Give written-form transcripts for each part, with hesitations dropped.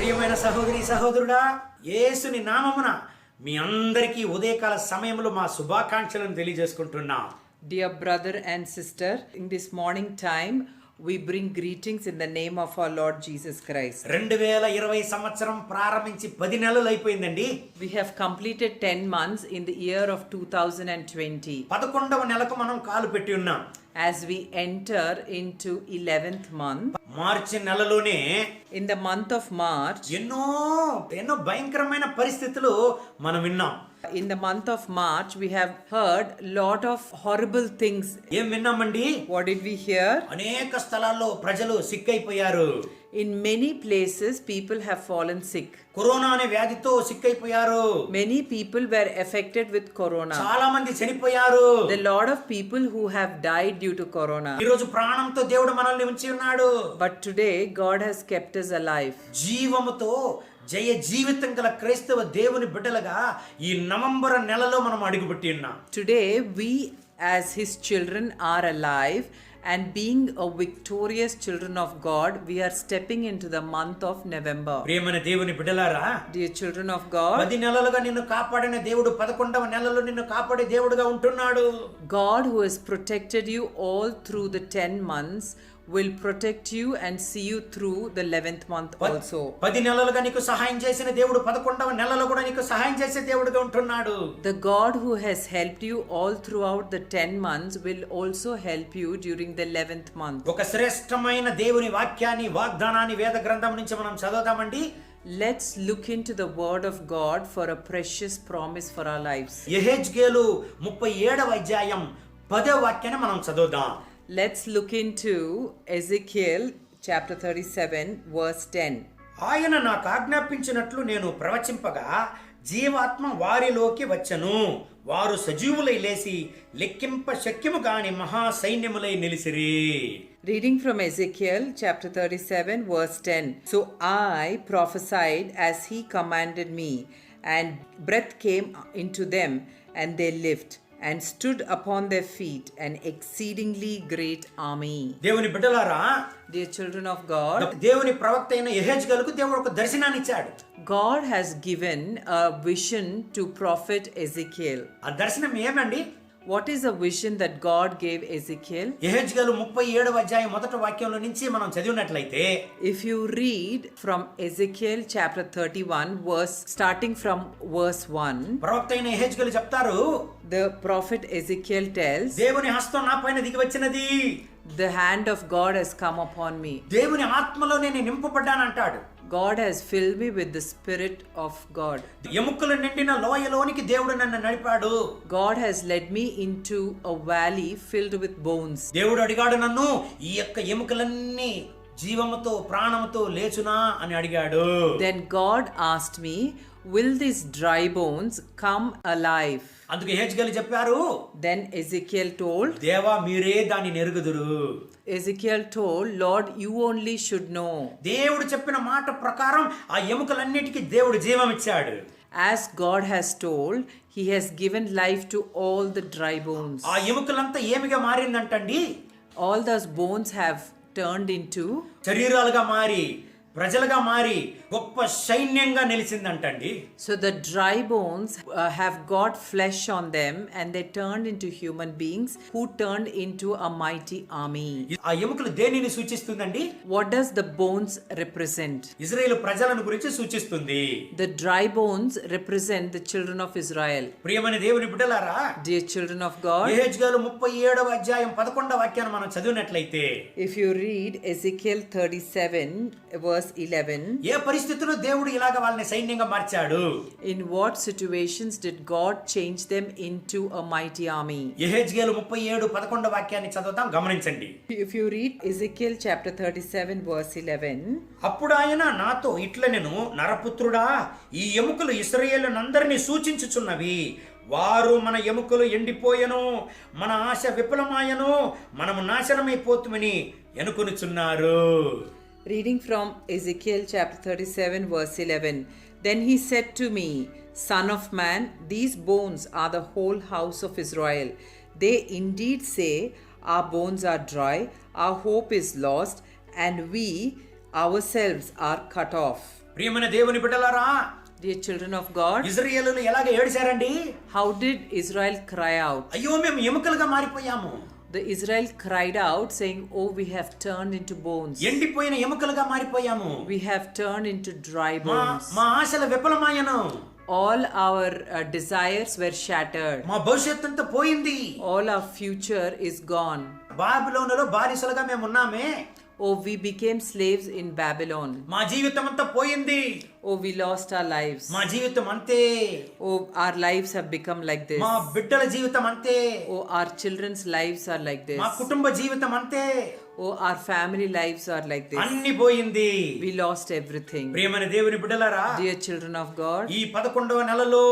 ప్రియమైన సహోదరి సహోదరుడా, యేసుని నామమున మీ అందరికీ ఉదయకాల సమయంలో మా శుభాకాంక్షలను తెలియజేసుకుంటున్నాం. Dear brother and sister, in this morning time, we bring greetings in the name of our Lord Jesus Christ. 2020 సంవత్సరం ప్రారంభించి 10 నెలలు అయిపోయిందండి. We have completed 10 months in the year of 2020. 11వ నెలకు మనం కాలు పెట్టి ఉన్నాం. As we enter into 11th month, మార్చి నెలలోనే in the month of March, ఎన్నో భయంకరమైన పరిస్థితులు మనం విన్నాం. in the month of March, we have heard lot of horrible things. ఏం విన్నామండి? What did we hear? అనేక స్థలాల్లో ప్రజలు సిక్ అయిపోయారు. In many places, people have fallen sick. Corona అనే వ్యాధితో సిక్ అయిపోయారు. Many people were affected with corona. చాలా మంది చనిపోయారు. The lot of people who have died due to corona. ఈ రోజు ప్రాణంతో దేవుడు మనల్ని ఉంచి ఉన్నాడు. But today, God has kept us alive. జీవముతో జయ జీవితం గల క్రైస్తవ దేవుని బిడ్డలుగా ఈ నవంబర్ నెలలో మనం అడుగుపెట్టి ఉన్నాం. Today, we as His children are alive, and being a victorious children of God, we are stepping into the month of November. ప్రియమైన దేవుని బిడ్డలారా, Dear children of God, 10 నెలలుగా నిన్ను కాపాడిన దేవుడు 11వ నెలలో నిన్ను కాపాడే దేవుడుగా ఉంటున్నాడు. God who has protected you all through the 10 months will protect you and see you through the 11th month also. 10 నెలలుగా నీకు సహాయం చేసిన దేవుడు 11వ నెలలో కూడా నీకు సహాయం చేసే దేవుడుగా ఉంటున్నాడు. The God who has helped you all throughout the 10 months will also help you during the 11th month. ఒక శ్రేష్టమైన దేవుని వాక్యాన్ని వాగ్దానాన్ని వేద గ్రంథం నుంచి మనం చదువుదామండి. Let's look into the word of God for a precious promise for our lives. యెహెజ్కేలు 37వ అధ్యాయం 10వ వాక్యాన్ని మనం చదువుదాం. Let's look into Ezekiel chapter 37 verse 10. ఆయన నాకు ఆజ్ఞాపించినట్లు నేను ప్రవచింపగా జీవాత్మ వారిలోకి వచ్చెను, వారు సజీవులై లేసి లెక్కింప శక్యము కాని మహా సైన్యములై నిలిసిరి. Reading from Ezekiel chapter 37 verse 10. So I prophesied as he commanded me, and breath came into them, and they lived and stood upon their feet, an exceedingly great army. దేవుని బిడ్డలారా, Dear children of God, దేవుని ప్రవక్త అయిన యెహెజ్కేలుకు దేవుడు ఒక దర్శనాన్ని ఇచ్చాడు. God has given a vision to prophet Ezekiel. ఆ దర్శనం ఏమండి? What is the vision that God gave Ezekiel? యెహెజ్కేలు 37వ అధ్యాయం మొదటి వాక్యంలో నుంచి మనం చదివినట్లయితే, If you read from Ezekiel chapter 31 verse starting from verse 1, ప్రవక్త అయిన యెహెజ్కేలు చెప్తారు, the prophet Ezekiel tells, దేవుని హస్తం నా పైన దిగి వచ్చినది, the hand of God has come upon me. దేవుని ఆత్మలో నేను నింపబడ్డానంటాడు. God has filled me with the spirit of God. ఎముకలు నిండిన లోయలోనికి దేవుడు నన్ను నడిపాడు. God has led me into a valley filled with bones. దేవుడు అడిగాడు నన్ను, ఈ యొక్క ఎముకలన్నీ జీవముతో ప్రాణముతో లేచునా అని అడిగాడు. Then God asked me, will these dry bones come alive? అందుకు యెహెజ్కేలు చెప్పారు, Then Ezekiel told, దేవా మీరే దాన్ని నెరుగుదురు. Ezekiel told, Lord, you only should know. దేవుడు చెప్పిన మాట ప్రకారం ఆ ఎముకలన్నిటికీ దేవుడు జీవం ఇచ్చాడు. As God has told, He has given life to all the dry bones. ఆ ఎముకలంతా ఏమిగా మారిందంటండి? All those bones have turned into శరీరాలుగా మారి, ప్రజలుగా మారి, గొప్ప సైన్యంగా నిలిచిందంటండి. So the dry bones have got flesh on them, and they turned into human beings who turned into a mighty army. ఆ ఎముకలు దేనిని సూచిస్తుందండి? What does the bones represent? ఇశ్రాయేలు ప్రజలను గురించి సూచిస్తుంది. The dry bones represent the children of Israel. ప్రియమైన దేవుని బిడ్డలారా, Dear children of God, యెహెజ్కేలు 37వ అధ్యాయం 11వ వాక్యాన్ని మనం చదివినట్లయితే, if you read Ezekiel 37 verse 11, ఏ పరిస్థితుల్లో దేవుడు ఇలాగ వాళ్ళని సైన్యంగా మార్చాడు? in what situations did God change them into a mighty army? యెహెజ్కేలు 37:11 వాక్యాన్ని చదువుతాం, గమనించండి. If you read Ezekiel chapter 37 verse 11, అప్పుడు ఆయన నాతో ఇట్లనెను, నరపుత్రుడా, ఈ ఎముకలు ఇశ్రాయేలునందరినీ సూచించుచున్నవి. వారు మన ఎముకలు ఎండిపోయెను, మన ఆశ విఫలమాయను, మనము నాశనమైపోతుమని ఎనుకొనుచున్నారు. reading from Ezekiel chapter 37 verse 11, then he said to me, Son of man, these bones are the whole house of Israel. They indeed say, our bones are dry, our hope is lost, and we ourselves are cut off. ప్రియమైన దేవుని బిడ్డలారా, Dear children of God, ఇశ్రాయేలులు ఎలాగ ఏడిశారండి? how did Israel cry out? అయ్యో మేము ఎముకలుగా మారిపోయాము. The Israel cried out saying, "Oh, we have turned into bones. ఎండిపోయిన ఎముకలుగా మారిపోయాము. We have turned into dry మా bones. మా ఆశల విఫలమాయను. All our desires were shattered. మా భవిష్యత్తు అంతా పోయింది. All our future is gone. బాబిలోనులో బానిసలుగా మేము ఉన్నామే. Oh, we became slaves in Babylon. మా జీవితం అంతా పోయింది. Oh, we lost our lives. మా జీవితం అంతే. Oh, our lives have become like this. మా బిడ్డల జీవితం అంతే. Oh, our children's lives are like this. మా కుటుంబ జీవితం అంతే. Oh, our family lives are like this. అన్ని పోయింది. We lost everything. ప్రియమైన దేవుని బిడ్డలారా, Dear children of God, ఈ 11వ నెలలో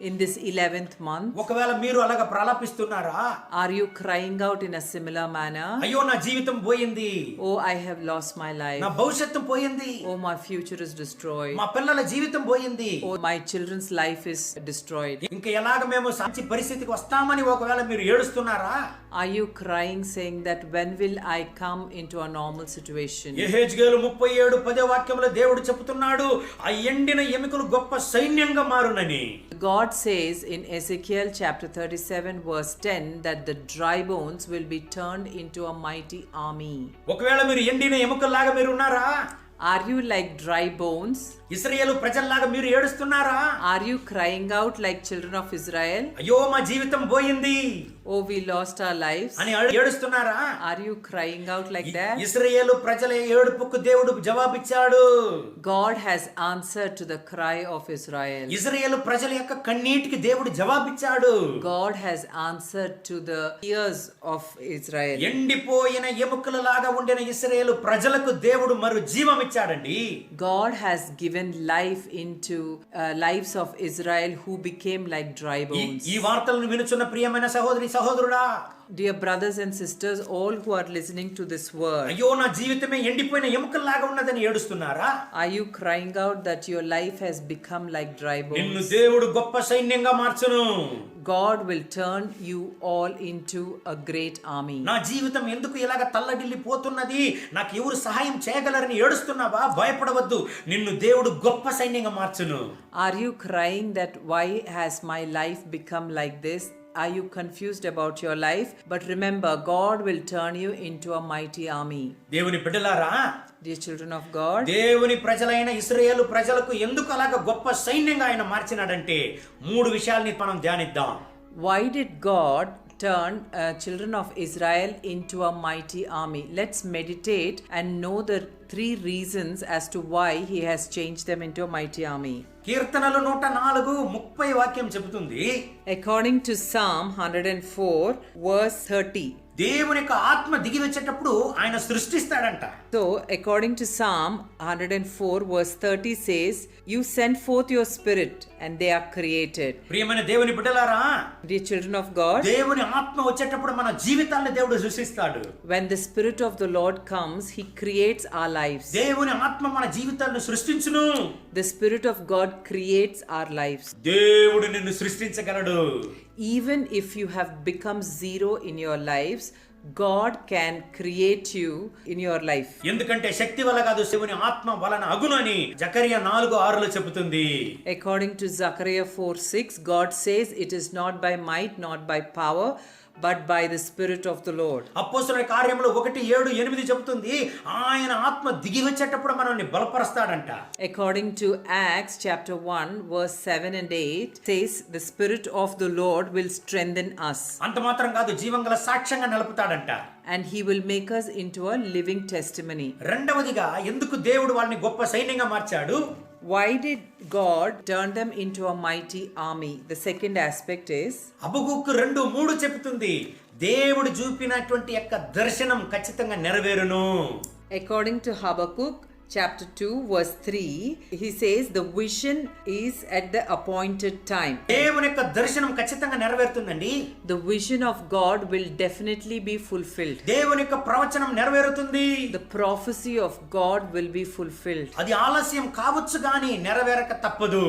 in this 11th month, ఒకవేళ మీరు అలాగా ప్రలాపిస్తున్నారా? are you crying out in a similar manner? అయ్యో నా జీవితం పోయింది. Oh, I have lost my life. నా భవిష్యత్తు పోయింది. Oh, my future is destroyed. మా పిల్లల జీవితం పోయింది. Oh, my children's life is destroyed. ఇంకా ఎలాగ మేము మంచి పరిస్థితికి వస్తామని ఒకవేళ మీరు ఏడుస్తున్నారా? Are you crying saying that when will I come into a normal situation? యెహెజ్కేలు 37:10 వాక్యంలో దేవుడు చెప్తున్నాడు, ఆ ఎండిన ఎముకలు గొప్ప సైన్యంగా మారునని. God says in Ezekiel chapter 37 verse 10 that the dry bones will be turned into a mighty army. ఒకవేళ మీరు ఎండిన ఎముకల్లాగా మీరు ఉన్నారా? Are you like dry bones? ఇశ్రాయేలు ప్రజల్లాగా మీరు ఏడుస్తున్నారా? Are you crying out like children of Israel? అయ్యో మా జీవితం పోయింది Oh, we lost our lives. అని ఏడుస్తున్నారా? Are you crying out like that? ఇశ్రాయేలు ప్రజల ఏడుపుకు దేవుడు జవాబిచ్చాడు. God has answered to the cry of Israel. ఇశ్రాయేలు ప్రజల యొక్క కన్నీటికి దేవుడు జవాబిచ్చాడు. God has answered to the tears of Israel. ఎండిపోయిన ఎముకలలాగా ఉండిన ఇశ్రాయేలు ప్రజలకు దేవుడు మరో జీవం ఇచ్చాడండి. God has given life into lives of Israel who became like dry bones. ఈ వార్తలను వినుచున్న ప్రియమైన సహోదరి సహోదరుడా, Dear brothers and sisters, all who are listening to this word, అయ్యో నా జీవితమే ఎండిపోయిన ఎముకల్లాగా ఉన్నదని ఏడుస్తున్నారా? are you crying out that your life has become like dry నిన్ను bones? దేవుడు గొప్ప సైన్యంగా మార్చును. God will turn you all into a great army. నా జీవితం ఎందుకు ఇలాగ తల్లడిల్లిపోతున్నది, నాకు ఎవరు సహాయం చేయగలరని ఏడుస్తున్నావా? భయపడవద్దు, నిన్ను దేవుడు గొప్ప సైన్యంగా మార్చును. Are you crying that why has my life become like this? Are you confused about your life? But remember, God will turn you into a mighty army. దేవుని బిడ్డలారా, Dear children of God, దేవుని ప్రజలైన ఇశ్రాయేలు ప్రజలకు ఎందుకు అలాగ గొప్ప సైన్యంగా ఆయన మార్చినాడంటే 3 విషయాల్ని మనం ధ్యానిద్దాం. why did God turn children of Israel into a mighty army? Let's meditate and know the 3 reasons as to why he has changed them into a mighty army. కీర్తనలు 104:30 వాక్యం చెబుతుంది, According to Psalm 104 verse 30. దేవుని యొక్క ఆత్మ దిగి వచ్చేటప్పుడు ఆయన సృష్టిస్తాడంట. So, according to Psalm 104 verse 30 says, "You send forth your spirit and they are created." ప్రియమైన దేవుని బిడ్డలారా, Dear children of God, దేవుని ఆత్మ వచ్చేటప్పుడు మన జీవితాలను దేవుడు సృష్టిస్తాడు. when the spirit of the Lord comes, he creates our lives. దేవుని ఆత్మ మన జీవితాలను సృష్టించును. The spirit of God creates our lives. దేవుడు నిన్ను సృష్టించగలడు. Even if you have become zero in your lives, God can create you in your life. ఎందుకంటే శక్తి వల్ల కాదు, దేవుని ఆత్మ వలన అగును అని జకరియా 4:6లో చెబుతుంది. According to Zechariah 4:6, God says it is not by might, not by power, but by the Spirit of the Lord. అపోస్తలుల కార్యములు 1:7-8 చెబుతుంది, ఆయన ఆత్మ దిగి వచ్చేటప్పుడు మనల్ని బలపరుస్తాడంట. According to Acts chapter 1 verse 7 and 8 says the Spirit of the Lord will strengthen us. అంత మాత్రం కాదు, జీవంగల సాక్ష్యంగా నిలుపుతాడంట. And he will make us into a living testimony. రెండవదిగా ఎందుకు దేవుడు వాళ్ళని గొప్ప సైన్యంగా మార్చాడు? Why did God turn them into a mighty army? The second aspect is, హబక్కూకు 2:3 చెబుతుంది, దేవుడు చూపినటువంటి యొక్క దర్శనం ఖచ్చితంగా నెరవేరును. according to Habakkuk chapter 2 verse 3, he says the vision is at the appointed time. దేవుని యొక్క దర్శనం ఖచ్చితంగా నెరవేరుతుందండి. The vision of God will definitely be fulfilled. దేవుని యొక్క ప్రవచనం నెరవేరుతుంది. The prophecy of God will be fulfilled. అది ఆలస్యం కావచ్చు గాని నెరవేరక తప్పదు.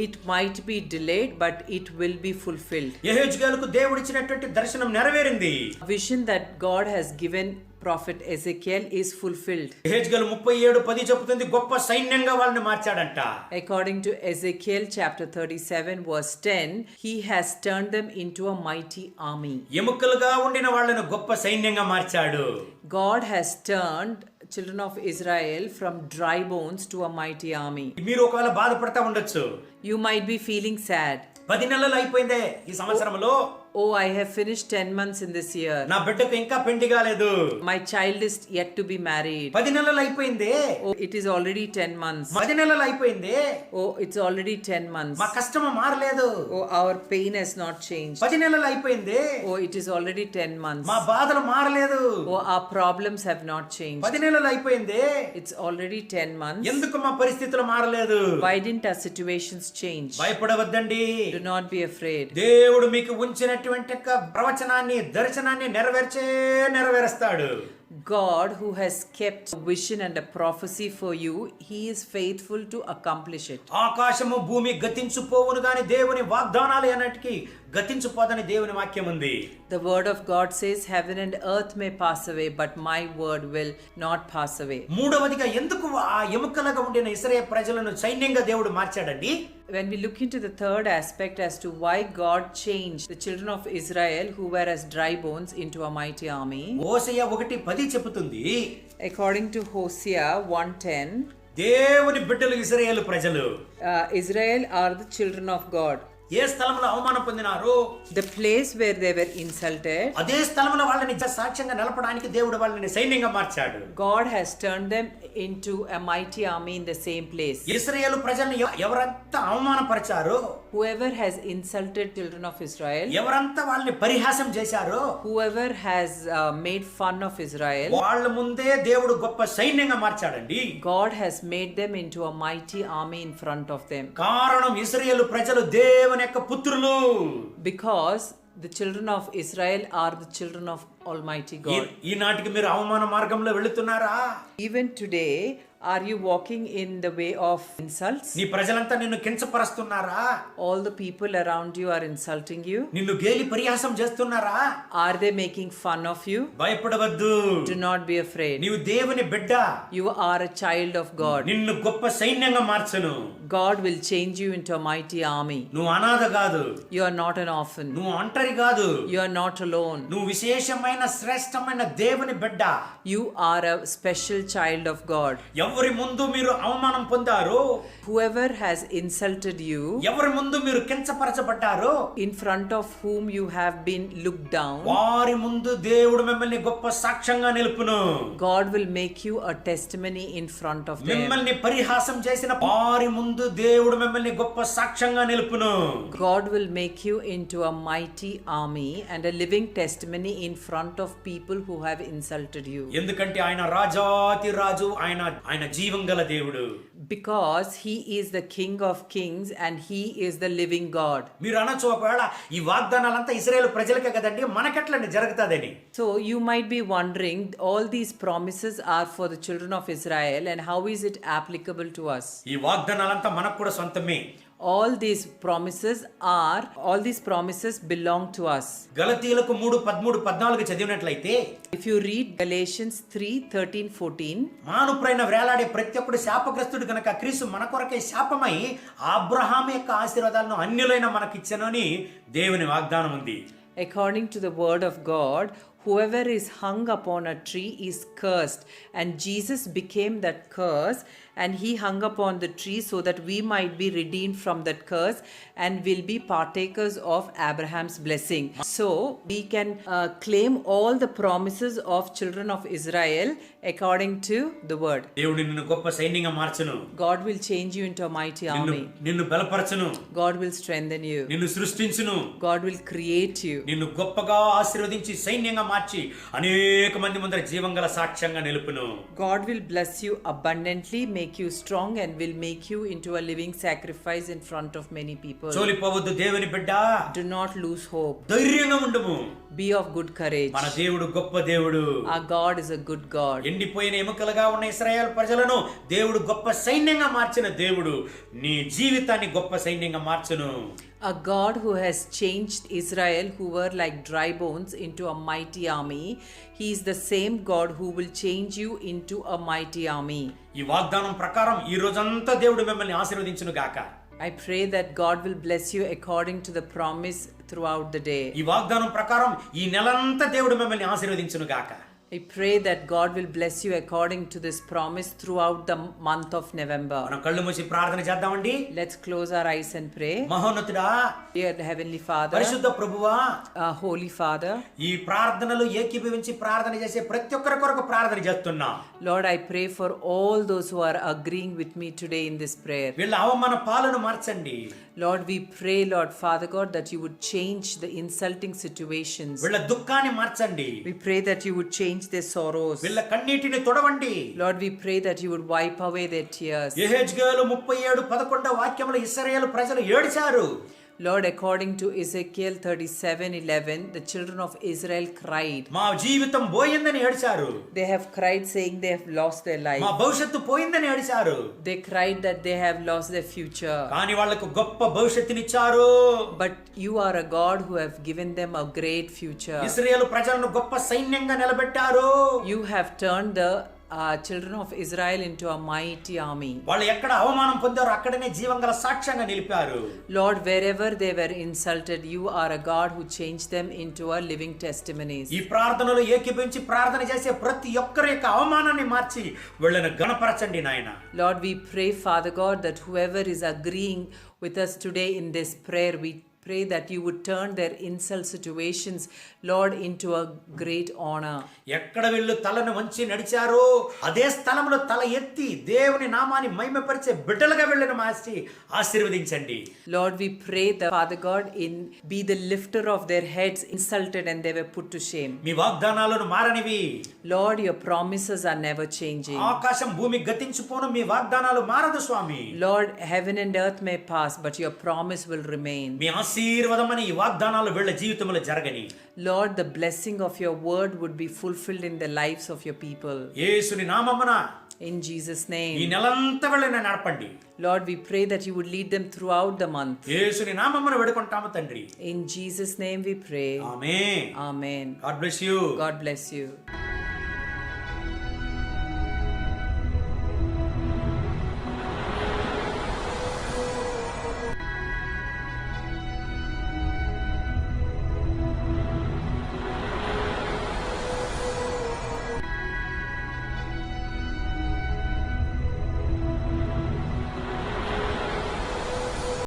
It might be delayed, but it will be fulfilled. యెహెజ్కేలుకు దేవుడు ఇచ్చినటువంటి దర్శనం నెరవేరింది. Vision that God has given prophet Ezekiel is fulfilled. యెహెజ్కేలు 37:10 చెబుతుంది, గొప్ప సైన్యంగా వాళ్ళని మార్చాడంట. According to Ezekiel chapter 37 verse 10, he has turned them into a mighty army. ఎముకలుగా ఉండిన వాళ్ళని గొప్ప సైన్యంగా మార్చాడు. God has turned children of Israel from dry bones to a mighty army. మీరు ఒకవేళ బాధపడతా ఉండొచ్చు. You might be feeling sad. 10 నెలలు అయిపోయిందే ఈ సంవత్సరంలో, Oh, I have finished 10 months in this year. నా బిడ్డకు ఇంకా పెండి కాలేదు. My child is yet to be married. 10 నెలలు అయిపోయిందే. Oh, it is already 10 months. 10 నెలలు అయిపోయిందే. Oh, it's already 10 months. మా కష్టం మారలేదు. Oh, our pain has not changed. 10 నెలలు అయిపోయిందే. Oh, it is already 10 months. మా బాధలు మారలేదు. Oh, our problems have not changed. 10 నెలలు అయిపోయిందే. It's already 10 months. ఎందుకు మా పరిస్థితులు మారలేదు? Why didn't our situations change? భయపడవద్దండి. Do not be afraid. దేవుడు మీకు ఉంచినటువంటి ప్రవచనాన్ని, దర్శనాన్ని నెరవేరుస్తాడు. God, who has kept a vision and a prophecy for you, he is faithful to accomplish it. ఆకాశము భూమి గతించుపోవును గాని దేవుని వాగ్దానాలు ఎన్నటికీ గతించుపోదని దేవుని వాక్యం ఉంది. The word of God says, heaven and earth may pass away, but my word will not pass away. మూడవదిగా ఎందుకు ఆ ఎముకలుగా ఉండిన ఇశ్రాయేలు ప్రజలను సైన్యంగా దేవుడు మార్చాడండి? When we look into the third aspect as to why God changed the children of Israel who were as dry bones into a mighty army, హోషేయ 1:10 చెబుతుంది, according to Hosea 1:10, దేవుని బిడ్డలు ఇశ్రాయేలు ప్రజలు. Israel are the children of God. ఏ స్థలంలో అవమానం పొందినారు, The place where they were insulted, అదే స్థలంలో వాళ్ళని సాక్ష్యంగా నిలపడానికి దేవుడు వాళ్ళని సైన్యంగా మార్చాడు. God has turned them into a mighty army in the same place. ఇశ్రాయేలు ప్రజల్ని ఎవరంతా అవమానపరిచారో, Whoever has insulted children of Israel, ఎవరంతా వాళ్ళని పరిహాసం చేశారో, whoever has made fun of Israel, వాళ్ళ ముందే దేవుడు గొప్ప సైన్యంగా మార్చాడండి. God has made them into a mighty army in front of them. కారణం ఇశ్రాయేలు ప్రజలు దేవుని యొక్క పుత్రులు. Because the children of Israel are the children of Almighty God. ఈనాటికి మీరు అవమాన మార్గంలో వెళుతున్నారా? Even today, are you walking in the way of insults? నీ ప్రజలంతా నిన్ను కించపరుస్తున్నారా? All the people around you are insulting you. నిన్ను గేలి పరిహాసం చేస్తున్నారా? Are they making fun of you? భయపడవద్దు. Do not be afraid. నీవు దేవుని బిడ్డ. You are a child of God. నిన్ను గొప్ప సైన్యంగా మార్చును. God will change you into a mighty army. నువ్వు అనాథ కాదు. You are not an orphan. నువ్వు ఒంటరి కాదు. You are not alone. నువ్వు విశేషమైన శ్రేష్టమైన దేవుని బిడ్డ. You are a special child of God. ఎవరి ముందు మీరు అవమానం పొందారో, Whoever has insulted you, ఎవరి ముందు మీరు కించపరచబడ్డారో, in front of whom you have been looked down, వారి ముందు దేవుడు మిమ్మల్ని గొప్ప సాక్ష్యంగా నిలుపును. God will make you a testimony in front of them. మిమ్మల్ని పరిహాసం చేసిన వారి ముందు దేవుడు మిమ్మల్ని గొప్ప సాక్ష్యంగా నిలుపును. God will make you into a mighty army and a living testimony in front of people who have insulted you. ఎందుకంటే ఆయన రాజాతి రాజు, ఆయన జీవం గల దేవుడు. Because he is the King of kings and he is the living God. మీరు అనొచ్చు, ఒకవేళ ఈ వాగ్దానాలంతా ఇశ్రాయేలు ప్రజలకే కదండి, మనకెట్లా జరుగుతుందని. So you might be wondering, all these promises are for the children of Israel and how is it applicable to us? ఈ వాగ్దానాలంతా మనకు కూడా సొంతమే. All these promises belong to us. గలతీయులకు 3:13-14 చదివినట్లయితే, If you read Galatians 3:13-14, మానుప్రైన వేలాడే ప్రతి ఒక్కడు శాపగ్రస్తుడు కనుక క్రీస్తు మన కొరకే శాపమై అబ్రహాము యొక్క ఆశీర్వాదాలను అన్యులైన మనకిచ్చెనని దేవుని వాగ్దానం ఉంది. according to the word of God, whoever is hung upon a tree is cursed, and Jesus became that curse, and he hung upon the tree so that we might be redeemed from that curse and will be partakers of Abraham's blessing. So we can claim all the promises of children of Israel according to the word. దేవుడు నిన్ను గొప్ప సైన్యంగా మార్చును. God will change you into a mighty army. నిన్ను బలపరచును. God will strengthen you. నిన్ను సృష్టించును. God will create you. నిన్ను గొప్పగా ఆశీర్వదించి సైన్యంగా మార్చి అనేక మంది ముందర జీవంగల సాక్ష్యంగా నిలుపును. God will bless you abundantly, make you strong, and will make you into a living sacrifice in front of many people. చోలిపోవద్దు దేవుని బిడ్డ. Do not lose hope. ధైర్యంగా ఉండుము. Be of good courage. మన దేవుడు గొప్ప దేవుడు. Our God is a good God. ఎండిపోయిన ఎముకలుగా ఉన్న ఇశ్రాయేలు ప్రజలను దేవుడు గొప్ప సైన్యంగా మార్చిన దేవుడు నీ జీవితాన్ని గొప్ప సైన్యంగా మార్చును. A God who has changed Israel, who were like dry bones, into a mighty army. He is the same God who will change you into a mighty army. ఈ వాగ్దానం ప్రకారం ఈ రోజంతా దేవుడు మిమ్మల్ని ఆశీర్వదించును గాక. I pray that God will bless you according to the promise throughout the day. ఈ వాగ్దానం ప్రకారం ఈ నెలంతా దేవుడు మిమ్మల్ని ఆశీర్వదించును గాక. I pray that God will bless you according to this promise throughout the month of November. మనం కళ్ళు మూసి ప్రార్థన చేద్దామండి. Let's close our eyes and pray. మహోన్నతుడా, Dear Heavenly Father, పరిశుద్ధ ప్రభువా, Holy Father, ఈ ప్రార్థనలు ఏకీభవించి ప్రార్థన చేసే ప్రతి ఒక్కరి కొరకు ప్రార్థన చేస్తున్నా. Lord, I pray for all those who are agreeing with me today in this prayer. వీళ్ళ అవమాన పాలను మార్చండి. Lord, we pray, Lord Father God, that you would change the insulting situations. వీళ్ళ దుఃఖాన్ని మార్చండి. We pray that you would change their sorrows. వీళ్ళ కన్నీటిని తొడవండి. Lord, we pray that you would wipe away their tears. యెహెజ్కేలు 37:11 వాక్యంలో ఇశ్రాయేలు ప్రజలు ఏడ్చారు. Lord, according to Ezekiel 37:11, the children of Israel cried. మా జీవితం పోయిందని ఏడ్చారు. They have cried saying they have lost their life. మా భవిష్యత్తు పోయిందని ఏడ్చారు. They cried that they have lost their future. కానీ వాళ్ళకు గొప్ప భవిష్యత్తునిచ్చారు. But you are a God who have given them a great future. ఇశ్రాయేలు ప్రజలను గొప్ప సైన్యంగా నిలబెట్టారు. You have turned the children of Israel into a mighty army. వాళ్ళు ఎక్కడ అవమానం పొందారో అక్కడనే జీవంగల సాక్ష్యంగా నిలిపారు. Lord, wherever they were insulted, you are a God who changed them into a living testimonies. ఈ ప్రార్థనలో ఏకీభవించి ప్రార్థన చేసే ప్రతి ఒక్కరి యొక్క అవమానాన్ని మార్చి వీళ్ళని గణపరచండి నాయన. Lord, we pray, Father God, that whoever is agreeing with us today in this prayer, we pray that you would turn their insult situations, Lord, into a great honor. ఎక్కడ వీళ్ళు తలను వంచి నడిచారో అదే స్థలంలో తల ఎత్తి దేవుని నామాన్ని మహిమపరిచే బిడ్డలుగా వీళ్ళని మార్చి ఆశీర్వదించండి. Lord, we pray that Father God be the lifter of their heads insulted and they were put to shame. మీ వాగ్దానాలను మారనివి. Lord, your promises are never changing. ఆకాశం భూమి గతించిపోను, మీ వాగ్దానాలు మారదు స్వామి. Lord, heaven and earth may pass, but your promise will remain. మీ ఆశీర్వాదమని ఈ వాగ్దానాలు వీళ్ళ జీవితంలో జరగని. Lord, the blessing of your word would be fulfilled in the lives of your people. యేసుని నామమున In Jesus' ఈ name. నెలంతా వీళ్ళని నడపండి. Lord, we pray that you would lead them throughout the month. యేసుని నామమున వేడుకుంటాము తండ్రి. In Jesus' name we pray. Amen. Amen. God bless you. God bless you.